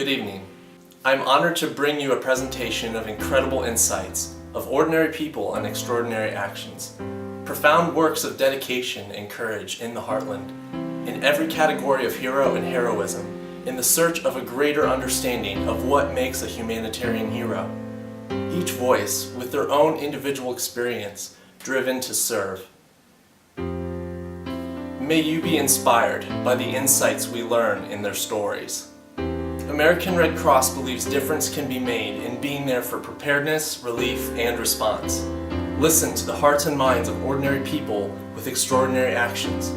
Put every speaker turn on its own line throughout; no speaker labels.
Good evening. I'm honored to bring you a presentation of incredible insights of ordinary people and extraordinary actions. Profound works of dedication and courage in the Heartland, in every category of hero and heroism, in the search of a greater understanding of what makes a humanitarian hero. Each voice with their own individual experience, driven to serve. May you be inspired by the insights we learn in their stories. American Red Cross believes difference can be made in being there for preparedness, relief, and response. Listen to the hearts and minds of ordinary people with extraordinary actions.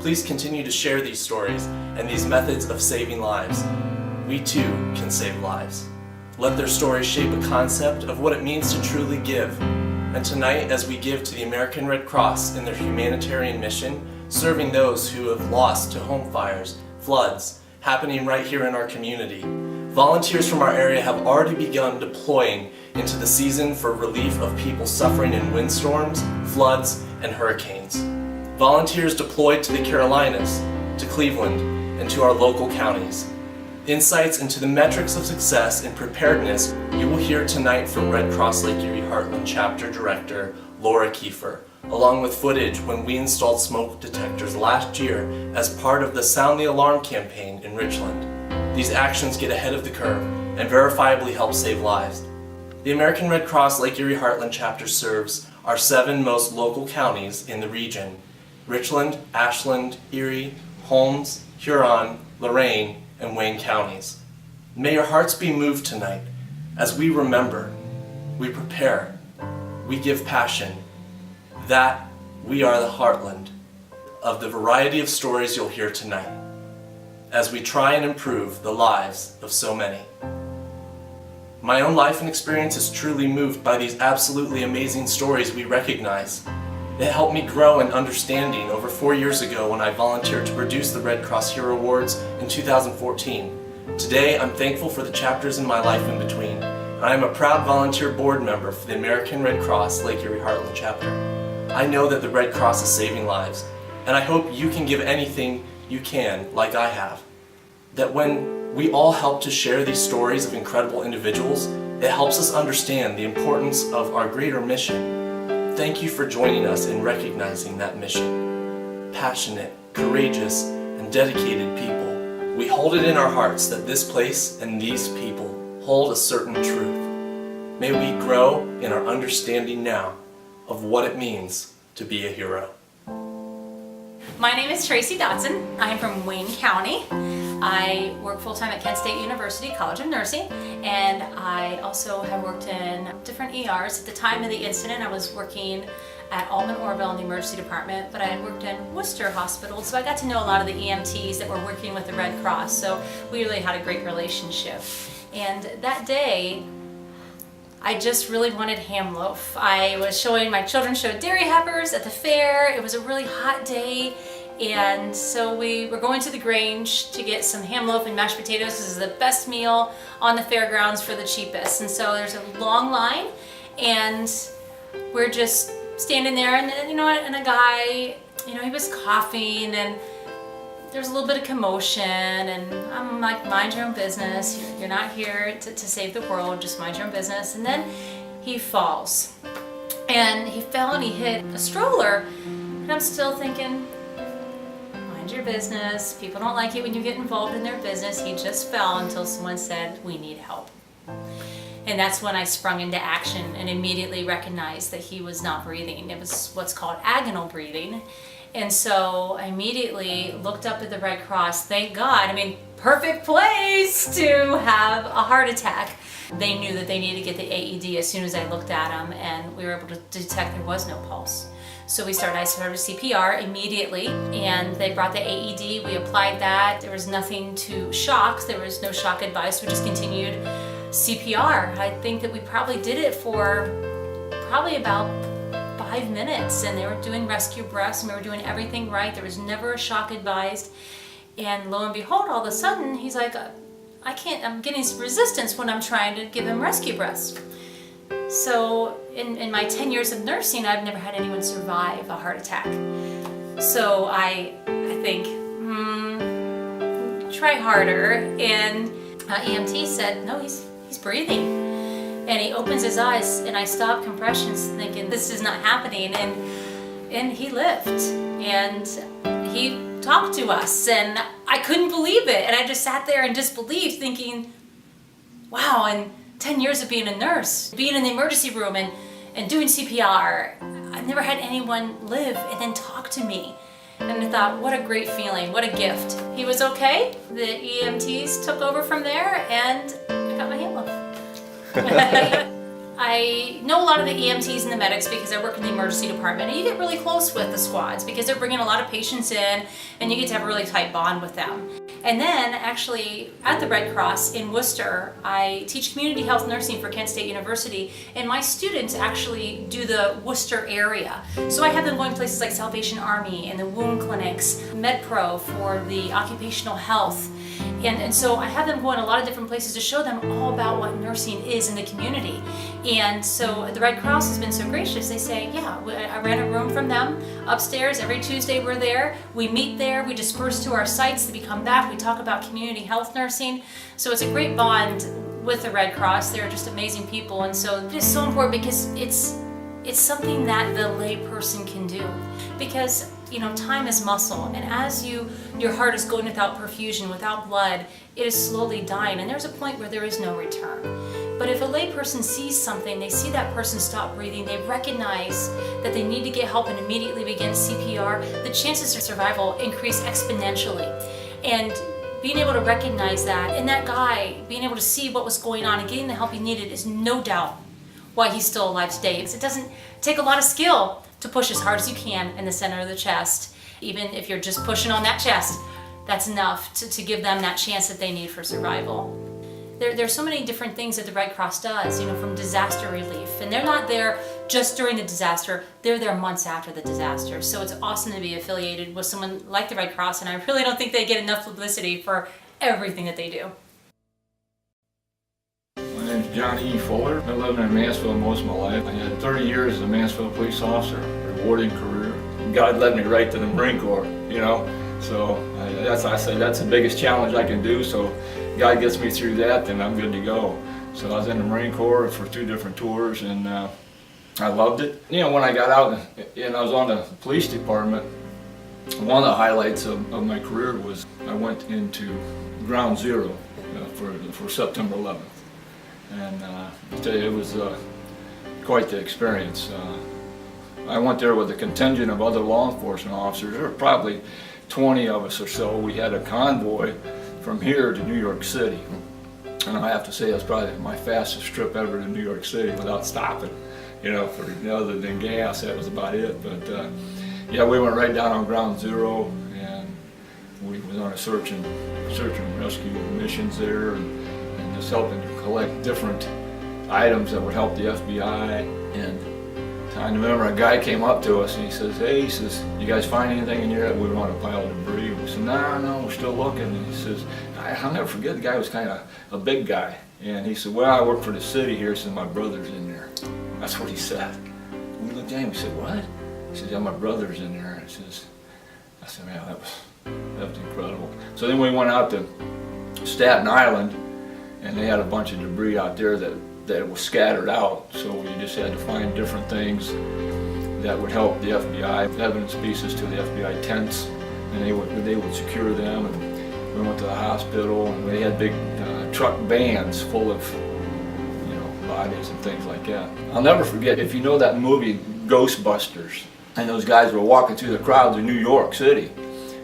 Please continue to share these stories and these methods of saving lives. We too can save lives. Let their stories shape a concept of what it means to truly give. And tonight, as we give to the American Red Cross in their humanitarian mission, serving those who have lost to home fires, floods, happening right here in our community, volunteers from our area have already begun deploying into the season for relief of people suffering in windstorms, floods, and hurricanes. Volunteers deployed to the Carolinas, to Cleveland, and to our local counties. Insights into the metrics of success and preparedness you will hear tonight from Red Cross Lake Erie Heartland Chapter Director Laura Kiefer, along with footage when we installed smoke detectors last year as part of the Sound the Alarm campaign in Richland. These actions get ahead of the curve and verifiably help save lives. The American Red Cross Lake Erie Heartland Chapter serves our 7 most local counties in the region: Richland, Ashland, Erie, Holmes, Huron, Lorain, and Wayne counties. May your hearts be moved tonight as we remember, we prepare, we give passion, that we are the heartland of the variety of stories you'll hear tonight as we try and improve the lives of so many. My own life and experience is truly moved by these absolutely amazing stories we recognize. It helped me grow in understanding over 4 years ago when I volunteered to produce the Red Cross Hero Awards in 2014. Today, I'm thankful for the chapters in my life in between, and I am a proud volunteer board member for the American Red Cross Lake Erie Heartland Chapter. I know that the Red Cross is saving lives, and I hope you can give anything you can, like I have. That when we all help to share these stories of incredible individuals, it helps us understand the importance of our greater mission. Thank you for joining us in recognizing that mission. Passionate, courageous, and dedicated people. We hold it in our hearts that this place and these people hold a certain truth. May we grow in our understanding now of what it means to be a hero.
My name is Tracy Dotson. I'm from Wayne County. I work full-time at Kent State University College of Nursing, and I also have worked in different ERs. At the time of the incident, I was working at Altman Orville in the emergency department, but I had worked in Worcester Hospital, so I got to know a lot of the EMTs that were working with the Red Cross, so we really had a great relationship. And that day, I just really wanted ham loaf. I was showing, my children showed dairy heifers at the fair. It was a really hot day, and so we were going to the Grange to get some ham loaf and mashed potatoes. This is the best meal on the fairgrounds for the cheapest. And so there's a long line, and we're just standing there, and you know what, and a guy, you know, he was coughing, and there's a little bit of commotion, and I'm like, mind your own business. You're not here to save the world, just mind your own business. And then he falls. And he fell and he hit a stroller. And I'm still thinking, mind your business. People don't like it when you get involved in their business. He just fell until someone said, we need help. And that's when I sprung into action and immediately recognized that he was not breathing. It was what's called agonal breathing. And so I immediately looked up at the Red Cross. Thank God, I mean, perfect place to have a heart attack. They knew that they needed to get the AED as soon as I looked at him, and we were able to detect there was no pulse. So I started CPR immediately, and they brought the AED, we applied that. There was nothing to shock, there was no shock advice, we just continued CPR. I think that we probably did it for probably about 5 minutes, and they were doing rescue breaths, and we were doing everything right. There was never a shock advised. And lo and behold, all of a sudden, he's like, I'm getting resistance when I'm trying to give him rescue breaths. So in my 10 years of nursing, I've never had anyone survive a heart attack. So I think, try harder. And EMT said, no, he's breathing. And he opens his eyes, and I stop compressions thinking, this is not happening. And he lived, and he talked to us, and I couldn't believe it. And I just sat there in disbelief thinking, wow, and 10 years of being a nurse, being in the emergency room and doing CPR, I've never had anyone live and then talk to me. And I thought, what a great feeling, what a gift. He was okay, the EMTs took over from there, and I got my hand left. I know a lot of the EMTs and the medics because I work in the emergency department, and you get really close with the squads because they're bringing a lot of patients in, and you get to have a really tight bond with them. And then actually at the Red Cross in Worcester, I teach community health nursing for Kent State University, and my students actually do the Worcester area. So I have them going places like Salvation Army and the wound clinics, MedPro for the occupational health. And so I have them go in a lot of different places to show them all about what nursing is in the community. And so the Red Cross has been so gracious. They say, yeah, I rent a room from them upstairs. Every Tuesday we're there. We meet there. We disperse to our sites. Then we come back. We talk about community health nursing. So it's a great bond with the Red Cross. They're just amazing people. And so it is so important because it's something that the lay person can do. Because time is muscle, and as your heart is going without perfusion, without blood, it is slowly dying, and there's a point where there is no return. But if a lay person sees something, they see that person stop breathing, they recognize that they need to get help and immediately begin CPR, the chances of survival increase exponentially. And being able to recognize that, and that guy being able to see what was going on and getting the help he needed is no doubt why he's still alive today. It doesn't take a lot of skill to push as hard as you can in the center of the chest. Even if you're just pushing on that chest, that's enough to give them that chance that they need for survival. There's so many different things that the Red Cross does, from disaster relief. And they're not there just during the disaster, they're there months after the disaster. So it's awesome to be affiliated with someone like the Red Cross, and I really don't think they get enough publicity for everything that they do.
My name's John E. Fuller. I lived in Mansfield most of my life. I had 30 years as a Mansfield police officer, rewarding career. God led me right to the Marine Corps, So I say that's the biggest challenge I can do. So God gets me through that, then I'm good to go. So I was in the Marine Corps for 2 different tours, and I loved it. When I got out and I was on the police department, one of the highlights of my career was I went into Ground Zero for September 11th. And I tell you, it was quite the experience. I went there with a contingent of other law enforcement officers. There were probably 20 of us or so. We had a convoy from here to New York City. And I have to say, that's probably my fastest trip ever to New York City without stopping. Other than gas, that was about it. But yeah, we went right down on Ground Zero, and we was on a search and rescue missions there, and just helping to collect different items that would help the FBI. And I remember a guy came up to us and he says, "Hey," he says, "you guys find anything in here?" We were on a pile of debris. We said, No, we're still looking. And he says, I'll never forget, the guy was kind of a big guy. And he said, "Well, I work for the city here," so my brother's in there. That's what he said. We looked at him, we said, "What?" He said, "Yeah, my brother's in there." And I said, "Man, that was incredible." So then we went out to Staten Island, and they had a bunch of debris out there that was scattered out, so we just had to find different things that would help the FBI, evidence pieces to the FBI tents, and they would secure them. And we went to the hospital, and they had big truck vans full of bodies and things like that. I'll never forget, if you know that movie Ghostbusters, and those guys were walking through the crowds in New York City,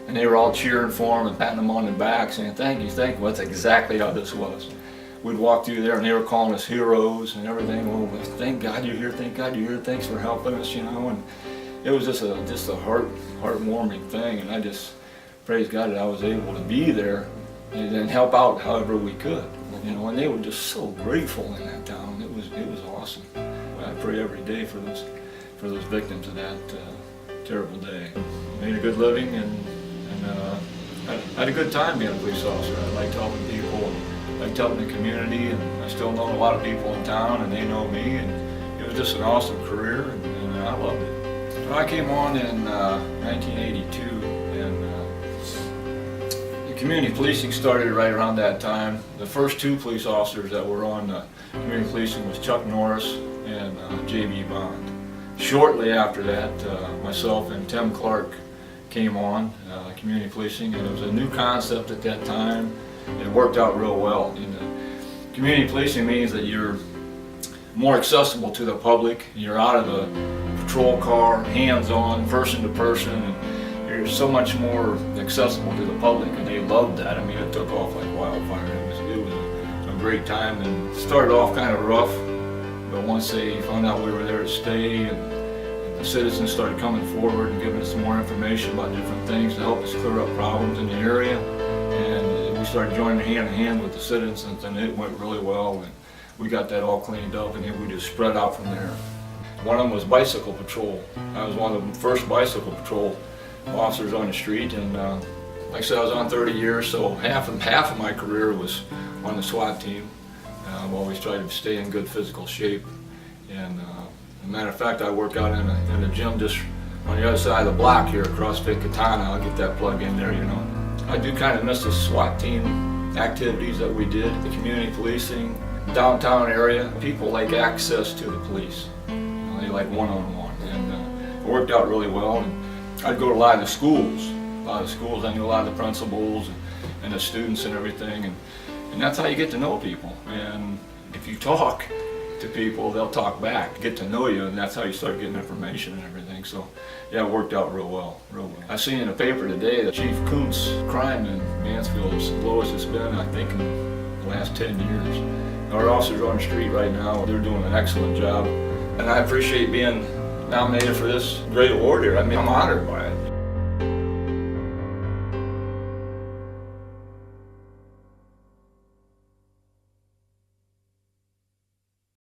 and they were all cheering for them and patting them on the back, saying, "Thank you, thank you." Well, that's exactly how this was. We'd walk through there, and they were calling us heroes and everything. Well, thank God you're here, thank God you're here, thanks for helping us, And it was just a heartwarming thing, and I just praise God that I was able to be there and help out however we could. And they were just so grateful in that town. It was awesome. I pray every day for those victims of that terrible day. Made a good living, and had a good time being a police officer. I liked helping people, liked helping the community, and I still know a lot of people in town, and they know me, and it was just an awesome career, and I loved it. So I came on in 1982, and Community policing started right around that time. The first two police officers that were on community policing was Chuck Norris and J.B. Bond. Shortly after that, myself and Tim Clark came on community policing, and it was a new concept at that time. It worked out real well. And, community policing means that you're more accessible to the public. You're out of the patrol car, hands-on, person to person, and you're so much more accessible to the public, and they loved that. I mean, it took off like wildfire. It was a great time, and it started off kind of rough, but once they found out we were there to stay, and the citizens started coming forward and giving us more information about different things to help us clear up problems in the area, and we started joining hand in hand with the citizens, and it went really well, and we got that all cleaned up, and then we just spread out from there. One of them was bicycle patrol. I was one of the first bicycle patrol officers on the street, and like I said, I was on 30 years, so half of my career was on the SWAT team. I've always tried to stay in good physical shape, and as a matter of fact, I work out in a gym just on the other side of the block here, CrossFit Katana. I'll get that plug in there, you know. I do kind of miss the SWAT team activities that we did, the community policing, downtown area. People like access to the police. You know, they like one-on-one, and it worked out really well. And I'd go to a lot of the schools. I knew a lot of the principals and the students and everything, and that's how you get to know people. And if you talk to people, they'll talk back, get to know you, and that's how you start getting information and everything. So yeah, it worked out real well, real well. I seen in the paper today that Chief Kuntz crime in Mansfield is the lowest it's been, I think, in the last 10 years. Our officers on the street right now, they're doing an excellent job, and I appreciate being nominated for this great award here. I mean, I'm honored by it.